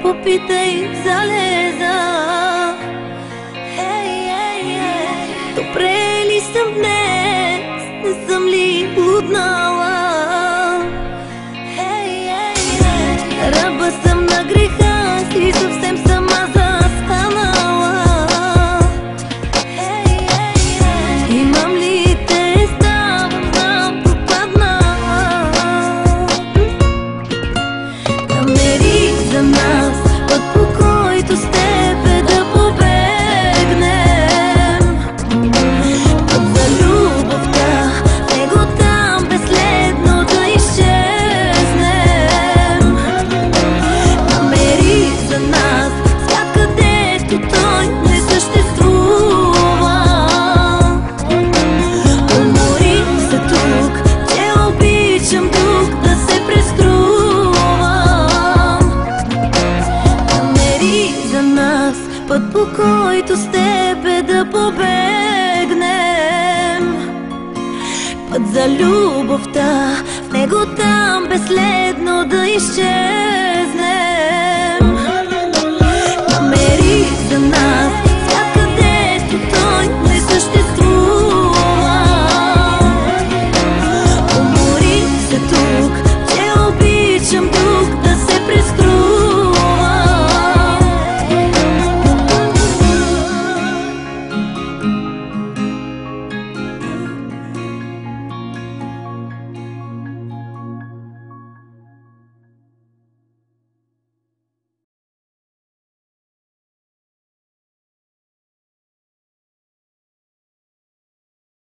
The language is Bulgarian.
Попитай за Леза. Добре ли съм днес? Не съм ли луднала? Раба съм на греха си, съвсем сама застанала. Имам ли те, ставам, знам, пропаднала. Намери за нас път, по който с тебе да побегнем. Път за любовта, него там безследно да изчезнем. Намери за нас свят, където той не съществува. Умори се тук, че обичам тук да се преструвам. Намери за нас път, по който с тебе да побегнем. Път за любовта, в него там безследно да изчезнем.